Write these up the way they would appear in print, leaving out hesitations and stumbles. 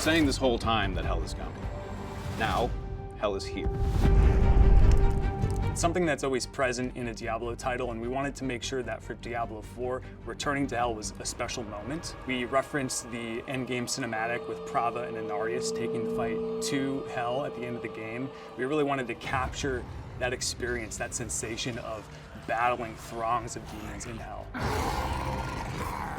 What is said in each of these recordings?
saying this whole time that hell is coming. Now, hell is here. It's something that's always present in a Diablo title, and we wanted to make sure that for Diablo 4, returning to hell was a special moment. We referenced the endgame cinematic with Prava and Inarius taking the fight to hell at the end of the game. We really wanted to capture that experience, that sensation of battling throngs of demons in hell.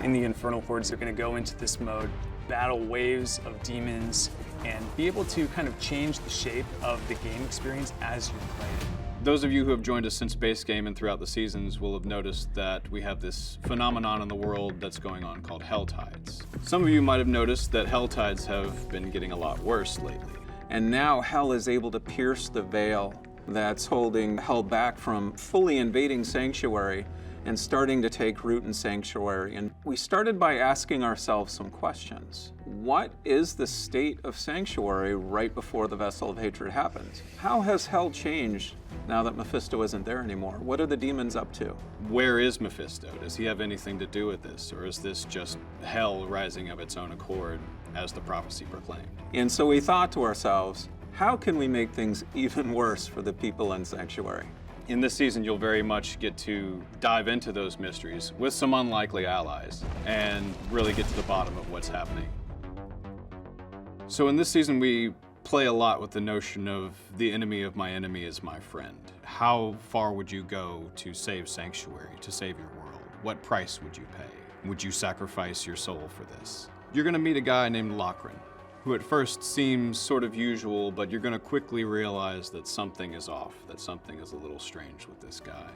In the Infernal Hordes, they're going to go into this mode, battle waves of demons, and be able to kind of change the shape of the game experience as you play it. Those of you who have joined us since base game and throughout the seasons will have noticed that we have this phenomenon in the world that's going on called hell tides. Some of you might have noticed that hell tides have been getting a lot worse lately. And now hell is able to pierce the veil that's holding hell back from fully invading Sanctuary and starting to take root in Sanctuary. And we started by asking ourselves some questions. What is the state of Sanctuary right before the Vessel of Hatred happens? How has hell changed now that Mephisto isn't there anymore? What are the demons up to? Where is Mephisto? Does he have anything to do with this? Or is this just hell rising of its own accord as the prophecy proclaimed? And so we thought to ourselves, how can we make things even worse for the people in Sanctuary? In this season, you'll very much get to dive into those mysteries with some unlikely allies and really get to the bottom of what's happening. So in this season, we play a lot with the notion of the enemy of my enemy is my friend. How far would you go to save Sanctuary, to save your world? What price would you pay? Would you sacrifice your soul for this? You're gonna meet a guy named Lochran, who at first seems sort of usual, but you're gonna quickly realize that something is off, that something is a little strange with this guy.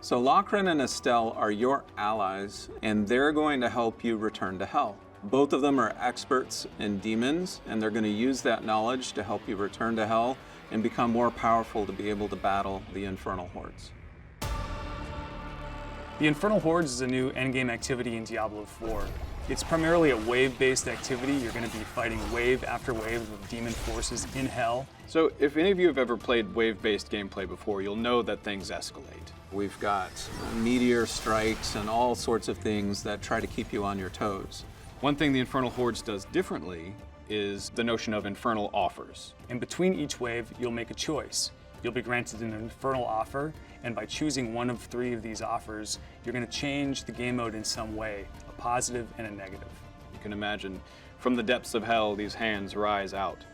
So Lochran and Estelle are your allies, and they're going to help you return to hell. Both of them are experts in demons, and they're going to use that knowledge to help you return to hell and become more powerful to be able to battle the Infernal Hordes. The Infernal Hordes is a new endgame activity in Diablo 4. It's primarily a wave-based activity. You're going to be fighting wave after wave of demon forces in hell. So if any of you have ever played wave-based gameplay before, you'll know that things escalate. We've got meteor strikes and all sorts of things that try to keep you on your toes. One thing the Infernal Hordes does differently is the notion of infernal offers. And between each wave, you'll make a choice. You'll be granted an infernal offer, and by choosing one of 3 of these offers, you're going to change the game mode in some way, a positive and a negative. You can imagine from the depths of hell, these hands rise out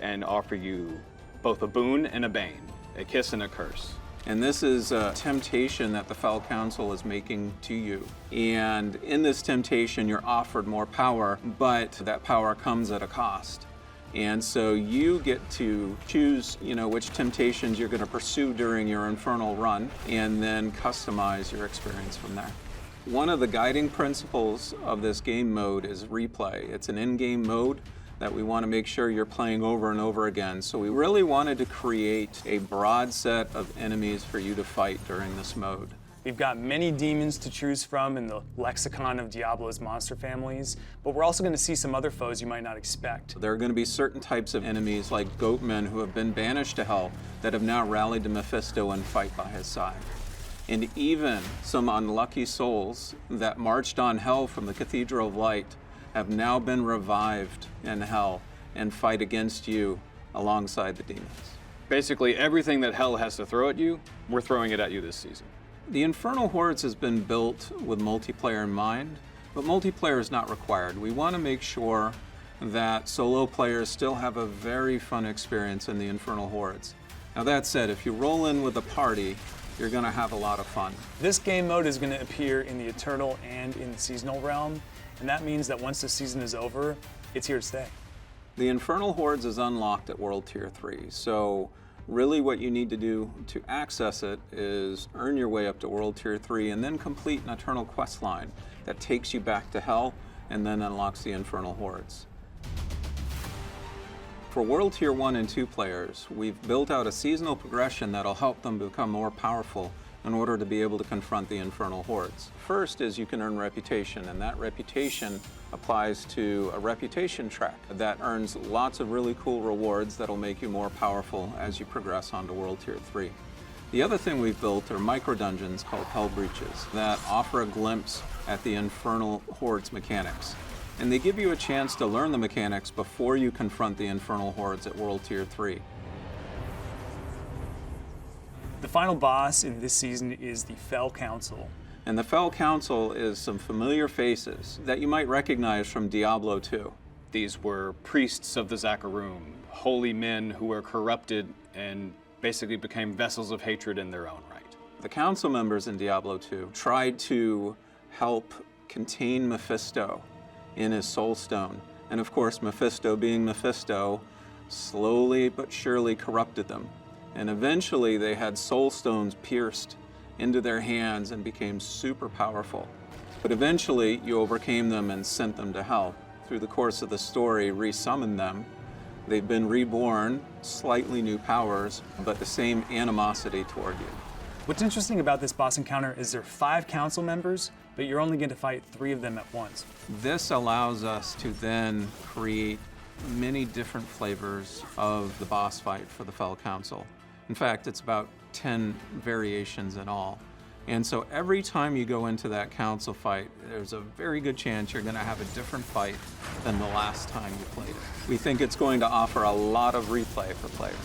and offer you both a boon and a bane, a kiss and a curse. And this is a temptation that the Fell Council is making to you. And in this temptation, you're offered more power, but that power comes at a cost. And so you get to choose, which temptations you're going to pursue during your infernal run, and then customize your experience from there. One of the guiding principles of this game mode is replay. It's an in-game mode that we want to make sure you're playing over and over again. So we really wanted to create a broad set of enemies for you to fight during this mode. We've got many demons to choose from in the lexicon of Diablo's monster families, but we're also going to see some other foes you might not expect. There are going to be certain types of enemies like goatmen who have been banished to hell that have now rallied to Mephisto and fight by his side. And even some unlucky souls that marched on hell from the Cathedral of Light have now been revived in hell and fight against you alongside the demons. Basically, everything that hell has to throw at you, we're throwing it at you this season. The Infernal Hordes has been built with multiplayer in mind, but multiplayer is not required. We want to make sure that solo players still have a very fun experience in the Infernal Hordes. Now that said, if you roll in with a party, you're going to have a lot of fun. This game mode is going to appear in the Eternal and in the Seasonal realm, and that means that once the season is over, it's here to stay. The Infernal Hordes is unlocked at World Tier 3, so really what you need to do to access it is earn your way up to World Tier 3 and then complete an Eternal quest line that takes you back to Hell and then unlocks the Infernal Hordes. For World Tier 1 and 2 players, we've built out a seasonal progression that'll help them become more powerful in order to be able to confront the Infernal Hordes. First is you can earn reputation, and that reputation applies to a reputation track that earns lots of really cool rewards that'll make you more powerful as you progress onto World Tier 3. The other thing we've built are micro-dungeons called Hell Breaches that offer a glimpse at the Infernal Hordes mechanics. and they give you a chance to learn the mechanics before you confront the Infernal Hordes at World Tier 3. The final boss in this season is the Fell Council. And the Fell Council is some familiar faces that you might recognize from Diablo 2. These were priests of the Zakarum, holy men who were corrupted and basically became vessels of hatred in their own right. The council members in Diablo 2 tried to help contain Mephisto in his soul stone. And of course, Mephisto being Mephisto, slowly but surely corrupted them. And eventually they had soul stones pierced into their hands and became super powerful. But eventually you overcame them and sent them to hell. Through the course of the story, resummoned them. They've been reborn, slightly new powers, but the same animosity toward you. What's interesting about this boss encounter is there are 5 council members, but you're only going to fight 3 of them at once. This allows us to then create many different flavors of the boss fight for the Fell Council. In fact, it's about 10 variations in all. And so every time you go into that council fight, there's a very good chance you're going to have a different fight than the last time you played it. We think it's going to offer a lot of replay for players.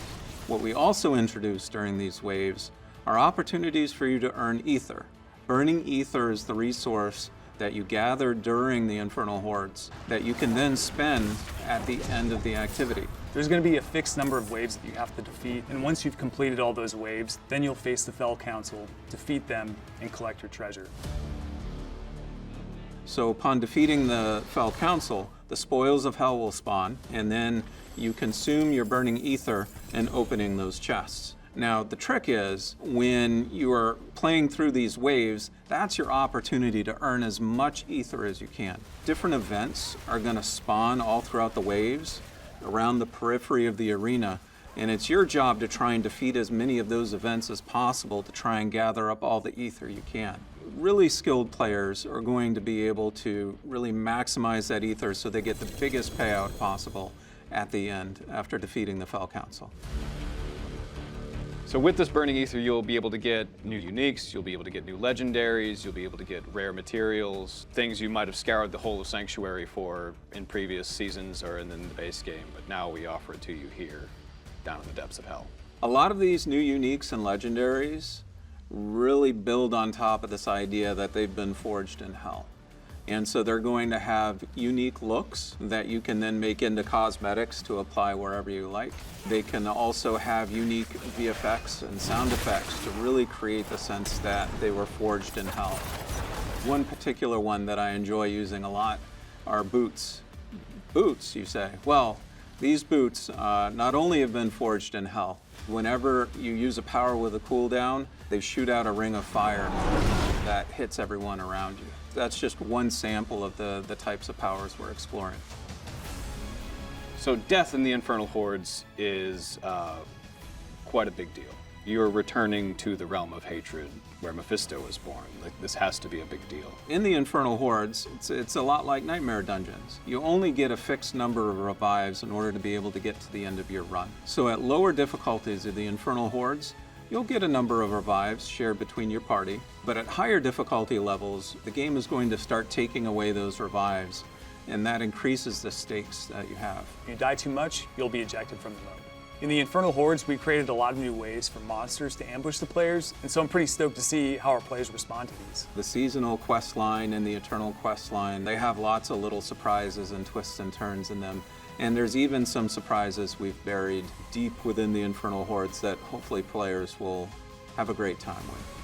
What we also introduced during these waves are opportunities for you to earn ether. Burning ether is the resource that you gather during the Infernal Hordes that you can then spend at the end of the activity. There's going to be a fixed number of waves that you have to defeat, and once you've completed all those waves, then you'll face the Fell Council, defeat them, and collect your treasure. So upon defeating the Fell Council, the spoils of hell will spawn, and then you consume your burning ether in opening those chests. Now, the trick is, when you are playing through these waves, that's your opportunity to earn as much ether as you can. Different events are going to spawn all throughout the waves, around the periphery of the arena, and it's your job to try and defeat as many of those events as possible to try and gather up all the ether you can. Really skilled players are going to be able to really maximize that ether so they get the biggest payout possible at the end after defeating the Fell Council. So with this burning ether, you'll be able to get new uniques, you'll be able to get new legendaries, you'll be able to get rare materials, things you might have scoured the whole of Sanctuary for in previous seasons or in the base game, but now we offer it to you here, down in the depths of hell. A lot of these new uniques and legendaries really build on top of this idea that they've been forged in hell. And so they're going to have unique looks that you can then make into cosmetics to apply wherever you like. They can also have unique VFX and sound effects to really create the sense that they were forged in hell. One particular one that I enjoy using a lot are boots. Boots, you say? Well, these boots not only have been forged in hell, whenever you use a power with a cooldown, they shoot out a ring of fire that hits everyone around you. That's just one sample of the types of powers we're exploring. So death in the Infernal Hordes is quite a big deal. You're returning to the realm of hatred where Mephisto was born. Like, this has to be a big deal. In the Infernal Hordes, it's a lot like Nightmare Dungeons. You only get a fixed number of revives in order to be able to get to the end of your run. So at lower difficulties of the Infernal Hordes, you'll get a number of revives shared between your party, but at higher difficulty levels, the game is going to start taking away those revives, and that increases the stakes that you have. If you die too much, you'll be ejected from the mode. In the Infernal Hordes, we created a lot of new ways for monsters to ambush the players, and so I'm pretty stoked to see how our players respond to these. The seasonal quest line and the eternal quest line, they have lots of little surprises and twists and turns in them. And there's even some surprises we've buried deep within the Infernal Hordes that hopefully players will have a great time with.